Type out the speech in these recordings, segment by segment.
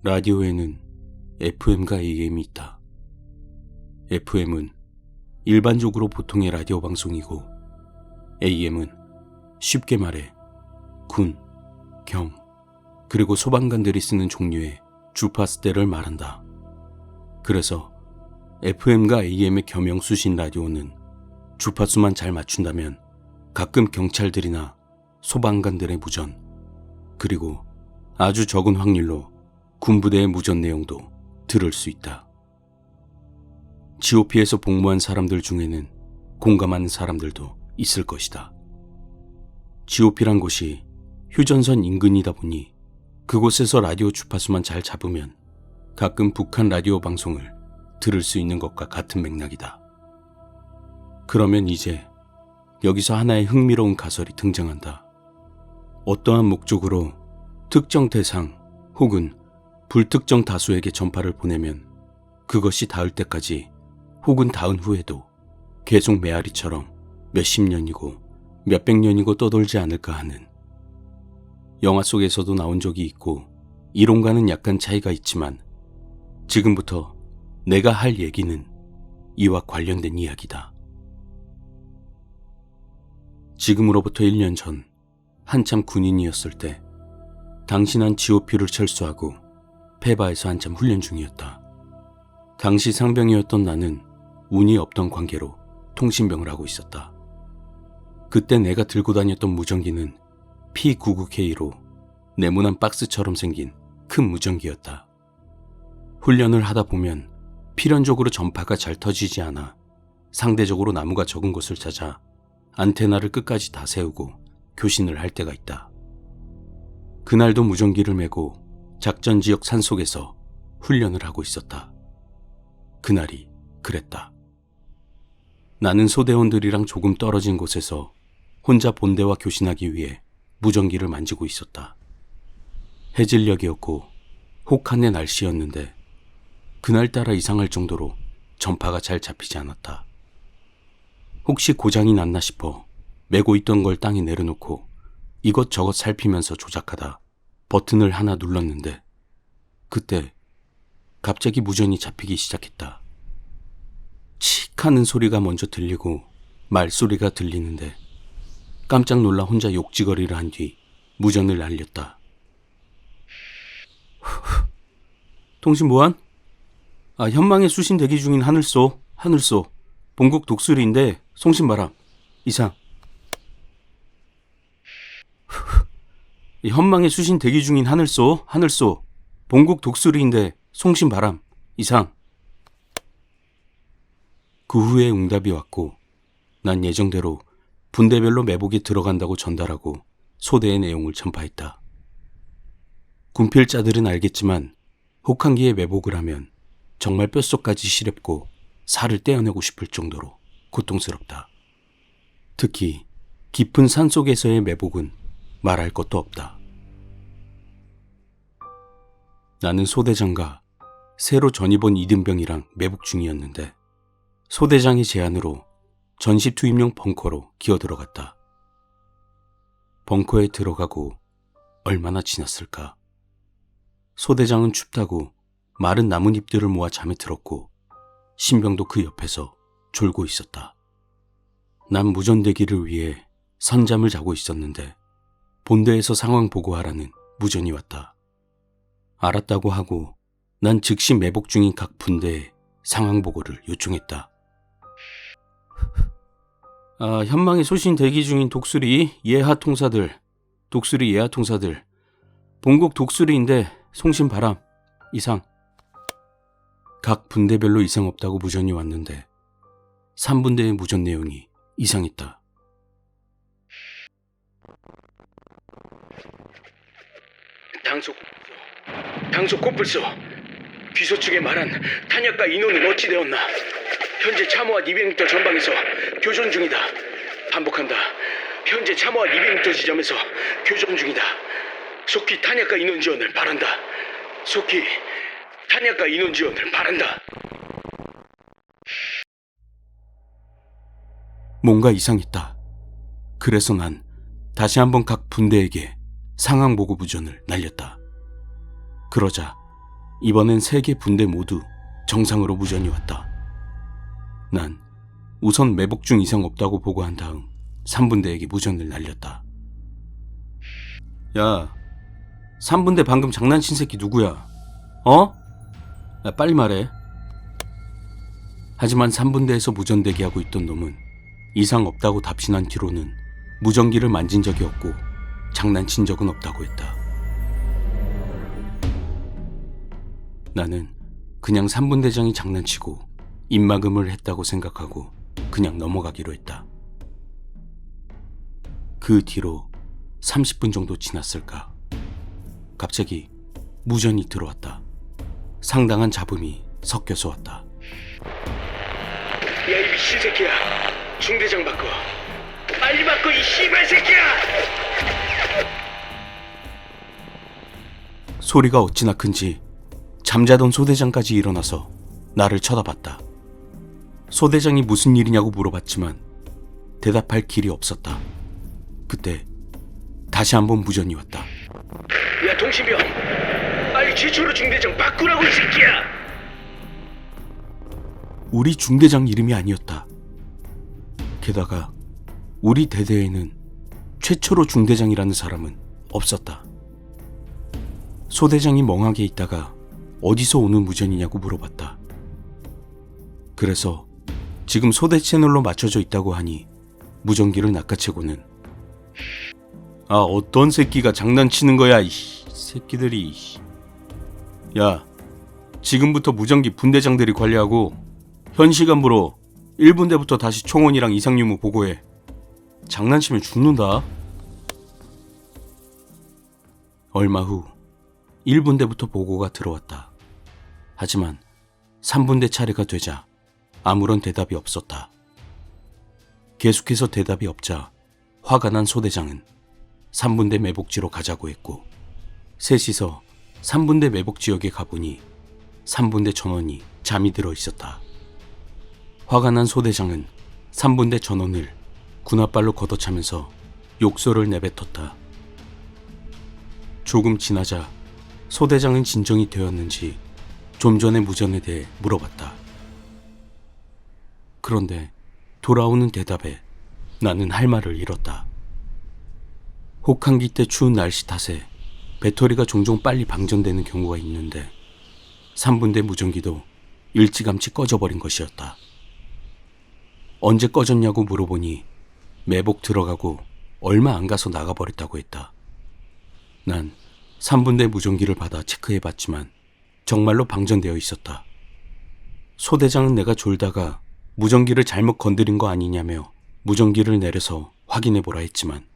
라디오에는 FM과 AM이 있다. FM은 일반적으로 보통의 라디오 방송이고 AM은 쉽게 말해 군, 경, 그리고 소방관들이 쓰는 종류의 주파수대를 말한다. 그래서 FM과 AM의 겸용수신 라디오는 주파수만 잘 맞춘다면 가끔 경찰들이나 소방관들의 무전, 그리고 아주 적은 확률로 군부대의 무전 내용도 들을 수 있다. GOP에서 복무한 사람들 중에는 공감하는 사람들도 있을 것이다. GOP란 곳이 휴전선 인근이다 보니 그곳에서 라디오 주파수만 잘 잡으면 가끔 북한 라디오 방송을 들을 수 있는 것과 같은 맥락이다. 그러면 이제 여기서 하나의 흥미로운 가설이 등장한다. 어떠한 목적으로 특정 대상 혹은 불특정 다수에게 전파를 보내면 그것이 닿을 때까지 혹은 닿은 후에도 계속 메아리처럼 몇십 년이고 몇백 년이고 떠돌지 않을까 하는, 영화 속에서도 나온 적이 있고 이론과는 약간 차이가 있지만 지금부터 내가 할 얘기는 이와 관련된 이야기다. 지금으로부터 1년 전 한참 군인이었을 때 당시 난 GOP를 철수하고 페바에서 한참 훈련 중이었다. 당시 상병이었던 나는 운이 없던 관계로 통신병을 하고 있었다. 그때 내가 들고 다녔던 무전기는 P99K로 네모난 박스처럼 생긴 큰 무전기였다. 훈련을 하다 보면 필연적으로 전파가 잘 터지지 않아 상대적으로 나무가 적은 곳을 찾아 안테나를 끝까지 다 세우고 교신을 할 때가 있다. 그날도 무전기를 메고 작전 지역 산속에서 훈련을 하고 있었다. 그날이 그랬다. 나는 소대원들이랑 조금 떨어진 곳에서 혼자 본대와 교신하기 위해 무전기를 만지고 있었다. 해질녘이었고 혹한의 날씨였는데 그날따라 이상할 정도로 전파가 잘 잡히지 않았다. 혹시 고장이 났나 싶어 메고 있던 걸 땅에 내려놓고 이것저것 살피면서 조작하다 버튼을 하나 눌렀는데 그때 갑자기 무전이 잡히기 시작했다. 칙 하는 소리가 먼저 들리고 말소리가 들리는데 깜짝 놀라 혼자 욕지거리를 한 뒤 무전을 날렸다. 통신보안? 현망에 수신 대기 중인 하늘소. 본국 독수리인데 송신바람 이상. 현망에 수신 대기 중인 하늘소. 본국 독수리인데 송신바람 이상. 그 후에 응답이 왔고 난 예정대로 분대별로 매복에 들어간다고 전달하고 소대의 내용을 전파했다. 군필자들은 알겠지만 혹한기에 매복을 하면 정말 뼛속까지 시렵고 살을 떼어내고 싶을 정도로 고통스럽다. 특히 깊은 산속에서의 매복은 말할 것도 없다. 나는 소대장과 새로 전입 온 이등병이랑 매복 중이었는데 소대장의 제안으로 전시 투입용 벙커로 기어들어갔다. 벙커에 들어가고 얼마나 지났을까. 소대장은 춥다고 마른 나뭇잎들을 모아 잠에 들었고 신병도 그 옆에서 졸고 있었다. 난 무전대기를 위해 선잠을 자고 있었는데 본대에서 상황 보고하라는 무전이 왔다. 알았다고 하고 난 즉시 매복 중인 각 분대에 상황 보고를 요청했다. 현망에 소신 대기 중인 독수리 예하 통사들, 본국 독수리인데 송신바람 이상. 각 분대별로 이상 없다고 무전이 왔는데 3분대의 무전 내용이 이상했다. 당소 코뿔소 귀소 측에 말한 탄약과 인원은 어찌 되었나? 현재 참호와 200m 전방에서 교전 중이다. 반복한다. 현재 참호와 200m 지점에서 교전 중이다. 속히 탄약과 인원 지원을 바란다. 뭔가 이상했다. 그래서 난 다시 한번 각 분대에게 상황 보고 무전을 날렸다. 그러자 이번엔 3개 분대 모두 정상으로 무전이 왔다. 난 우선 매복 중 이상 없다고 보고한 다음 3분대에게 무전을 날렸다. 야, 3분대 방금 장난친 새끼 누구야? 어? 야, 빨리 말해. 하지만 3분대에서 무전 대기하고 있던 놈은 이상 없다고 답신한 뒤로는 무전기를 만진 적이 없고 장난친 적은 없다고 했다. 나는 그냥 3분대장이 장난치고 입막음을 했다고 생각하고 그냥 넘어가기로 했다. 그 뒤로 30분 정도 지났을까. 갑자기 무전이 들어왔다. 상당한 잡음이 섞여서 왔다. 야, 이 미친 새끼야. 중대장 바꿔. 빨리 바꿔, 이 씨발 새끼야! 소리가 어찌나 큰지 잠자던 소대장까지 일어나서 나를 쳐다봤다. 소대장이 무슨 일이냐고 물어봤지만 대답할 길이 없었다. 그때 다시 한번 무전이 왔다. 야, 동신병. 빨리 최초로 중대장 바꾸라고, 이 새끼야! 우리 중대장 이름이 아니었다. 게다가 우리 대대에는 최초로 중대장이라는 사람은 없었다. 소대장이 멍하게 있다가 어디서 오는 무전이냐고 물어봤다. 그래서 지금 소대 채널로 맞춰져 있다고 하니 무전기를 낚아채고는 어떤 새끼가 장난치는 거야, 이 새끼들이. 야, 지금부터 무전기 분대장들이 관리하고 현 시간부로 1분대부터 다시 총원이랑 이상 유무 보고해. 장난치면 죽는다. 얼마 후 1분대부터 보고가 들어왔다. 하지만 3분대 차례가 되자 아무런 대답이 없었다. 계속해서 대답이 없자 화가 난 소대장은 3분대 매복지로 가자고 했고, 셋이서 3분대 매복 지역에 가보니 3분대 전원이 잠이 들어 있었다. 화가 난 소대장은 3분대 전원을 군홧발로 걷어차면서 욕설을 내뱉었다. 조금 지나자 소대장은 진정이 되었는지 좀 전의 무전에 대해 물어봤다. 그런데 돌아오는 대답에 나는 할 말을 잃었다. 혹한기 때 추운 날씨 탓에 배터리가 종종 빨리 방전되는 경우가 있는데 3분대 무전기도 일찌감치 꺼져버린 것이었다. 언제 꺼졌냐고 물어보니 매복 들어가고 얼마 안 가서 나가버렸다고 했다. 난 3분대 무전기를 받아 체크해봤지만 정말로 방전되어 있었다. 소대장은 내가 졸다가 무전기를 잘못 건드린 거 아니냐며 무전기를 내려서 확인해보라 했지만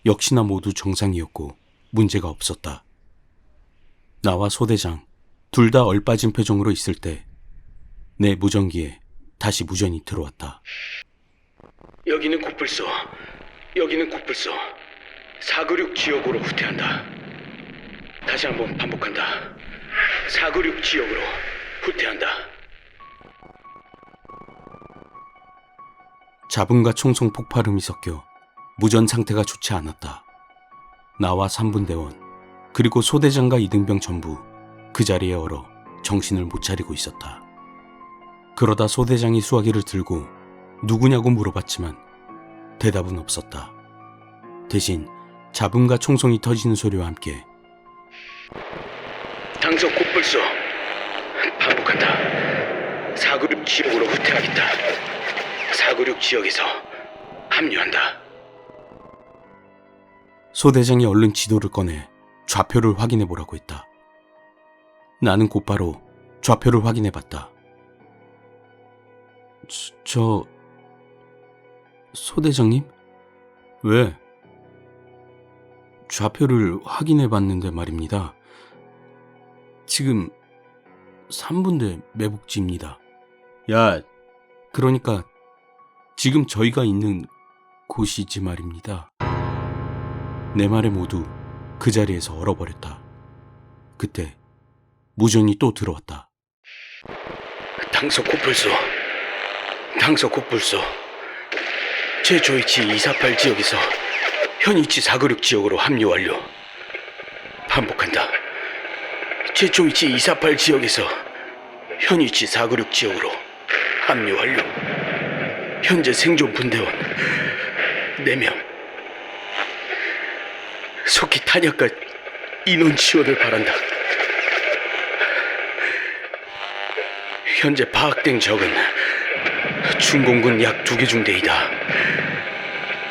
역시나 모두 정상이었고 문제가 없었다. 나와 소대장 둘 다 얼빠진 표정으로 있을 때 내 무전기에 다시 무전이 들어왔다. 여기는 코뿔소. 여기는 코뿔소. 496 지역으로 후퇴한다. 다시 한번 반복한다. 496 지역으로 후퇴한다. 잡음과 총성 폭발음이 섞여 무전 상태가 좋지 않았다. 나와 3분대원 그리고 소대장과 이등병 전부 그 자리에 얼어 정신을 못 차리고 있었다. 그러다 소대장이 수화기를 들고 누구냐고 물어봤지만 대답은 없었다. 대신 잡음과 총성이 터지는 소리와 함께 당석 코뿔소. 반복한다. 496 지역으로 후퇴하겠다. 496 지역에서 합류한다. 소대장이 얼른 지도를 꺼내 좌표를 확인해보라고 했다. 나는 곧바로 좌표를 확인해봤다. 소대장님? 왜? 좌표를 확인해봤는데 말입니다. 지금 3분대 매복지입니다. 야, 그러니까 지금 저희가 있는 곳이지 말입니다. 내 말에 모두 그 자리에서 얼어버렸다. 그때 무전이 또 들어왔다. 당석 코뿔소. 당석 코뿔소. 제조이치 248 지역에서 현이치 496 지역으로 합류 완료. 반복한다. 최초 위치 248 지역에서 현 위치 496 지역으로 합류 완료. 현재 생존 분대원 4명. 속히 탄약과 인원 지원을 바란다. 현재 파악된 적은 중공군 약 2개 중대이다.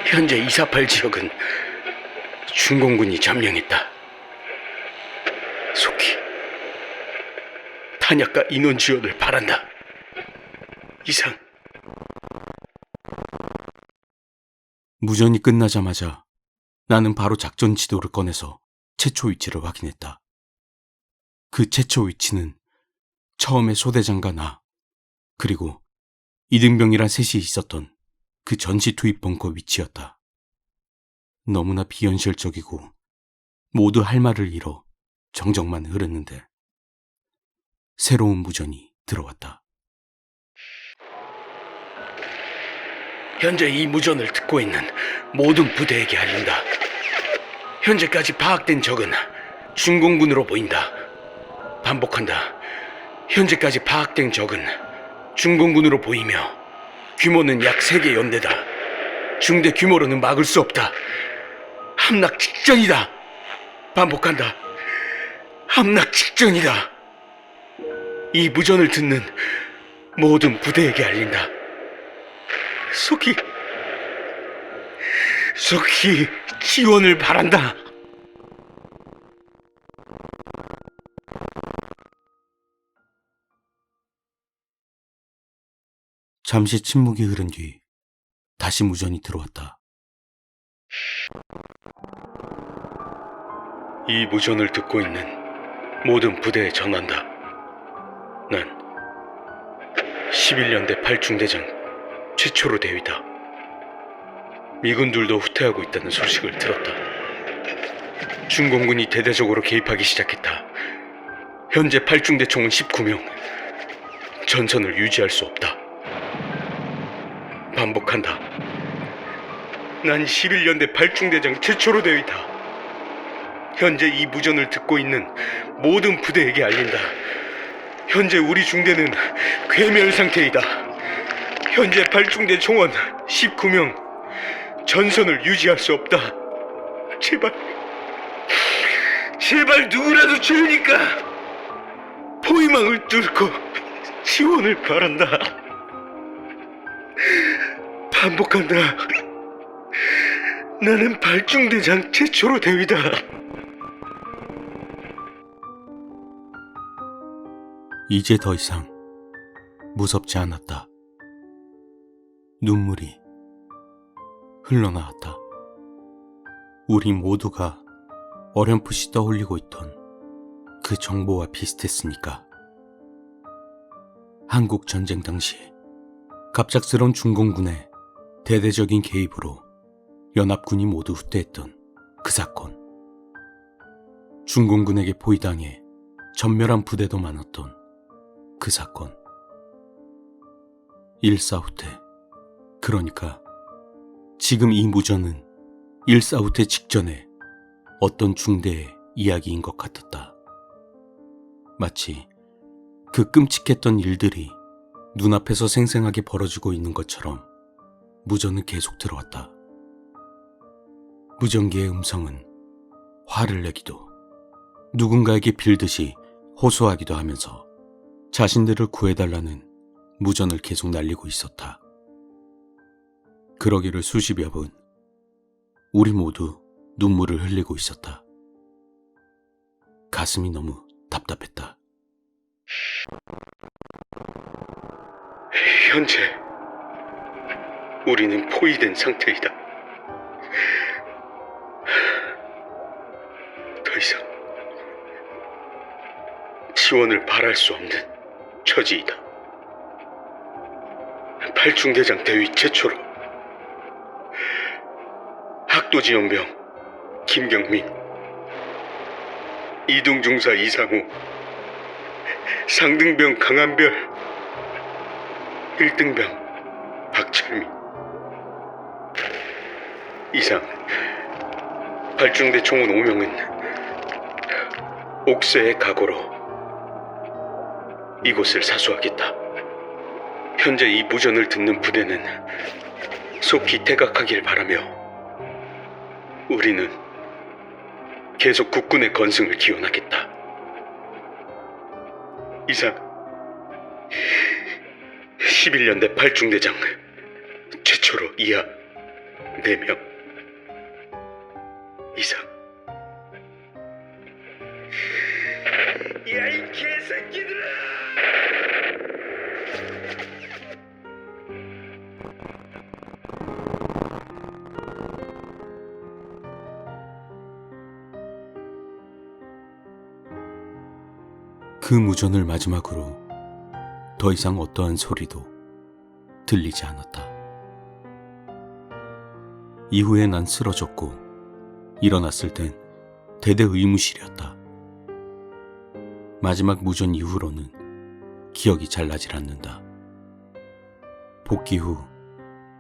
현재 248 지역은 중공군이 점령했다. 속히 탄약과 인원 지원을 바란다. 이상. 무전이 끝나자마자 나는 바로 작전 지도를 꺼내서 최초 위치를 확인했다. 그 최초 위치는 처음에 소대장과 나, 그리고 이등병이란 셋이 있었던 그 전시 투입 벙커 위치였다. 너무나 비현실적이고 모두 할 말을 잃어 정적만 흐르는데 새로운 무전이 들어왔다. 현재 이 무전을 듣고 있는 모든 부대에게 알린다. 현재까지 파악된 적은 중공군으로 보인다. 반복한다. 현재까지 파악된 적은 중공군으로 보이며 규모는 약 3개 연대다. 중대 규모로는 막을 수 없다. 함락 직전이다. 반복한다. 함락 직전이다. 이 무전을 듣는 모든 부대에게 알린다. 속히 지원을 바란다. 잠시 침묵이 흐른 뒤 다시 무전이 들어왔다. 이 무전을 듣고 있는 모든 부대에 전한다. 난 11년대 8중대장 최초로 대위다. 미군들도 후퇴하고 있다는 소식을 들었다. 중공군이 대대적으로 개입하기 시작했다. 현재 8중대 총은 19명. 전선을 유지할 수 없다. 반복한다. 난 11년대 8중대장 최초로 대위다. 현재 이 무전을 듣고 있는 모든 부대에게 알린다. 현재 우리 중대는 괴멸 상태이다. 현재 8중대 총원 19명. 전선을 유지할 수 없다. 제발 누구라도 좋으니까 포위망을 뚫고 지원을 바란다. 반복한다. 나는 8중대장 최초로 대위다. 이제 더 이상 무섭지 않았다. 눈물이 흘러나왔다. 우리 모두가 어렴풋이 떠올리고 있던 그 정보와 비슷했으니까. 한국 전쟁 당시 갑작스러운 중공군의 대대적인 개입으로 연합군이 모두 후퇴했던 그 사건. 중공군에게 포위당해 전멸한 부대도 많았던 그 사건. 일사후퇴. 그러니까 지금 이 무전은 일사후퇴 직전에 어떤 중대의 이야기인 것 같았다. 마치 그 끔찍했던 일들이 눈앞에서 생생하게 벌어지고 있는 것처럼 무전은 계속 들어왔다. 무전기의 음성은 화를 내기도, 누군가에게 빌듯이 호소하기도 하면서 자신들을 구해달라는 무전을 계속 날리고 있었다. 그러기를 수십여 분, 우리 모두 눈물을 흘리고 있었다. 가슴이 너무 답답했다. 현재 우리는 포위된 상태이다. 더 이상 지원을 바랄 수 없는 처지이다. 8중대장 대위 최초로 학도지연병 김경민, 이동중사 이상우, 상등병 강한별, 1등병 박철민. 이상 8중대 총원 5명은 옥새의 각오로 이곳을 사수하겠다. 현재 이 무전을 듣는 부대는 속히 퇴각하길 바라며 우리는 계속 국군의 건승을 기원하겠다. 이상 11년대 8중대장 최초로 이하 4명 이상. 야, 이 개새끼들아! 그 무전을 마지막으로 더 이상 어떠한 소리도 들리지 않았다. 이후에 난 쓰러졌고 일어났을 땐 대대 의무실이었다. 마지막 무전 이후로는 기억이 잘 나질 않는다. 복귀 후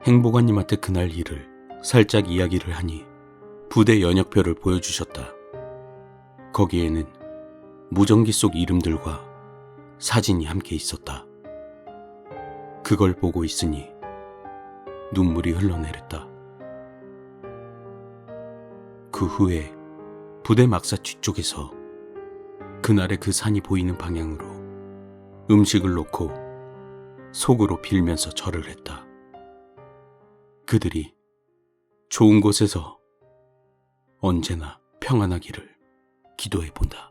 행보관님한테 그날 일을 살짝 이야기를 하니 부대 연역표를 보여주셨다. 거기에는 무전기 속 이름들과 사진이 함께 있었다. 그걸 보고 있으니 눈물이 흘러내렸다. 그 후에 부대 막사 뒤쪽에서 그날의 그 산이 보이는 방향으로 음식을 놓고 속으로 빌면서 절을 했다. 그들이 좋은 곳에서 언제나 평안하기를 기도해 본다.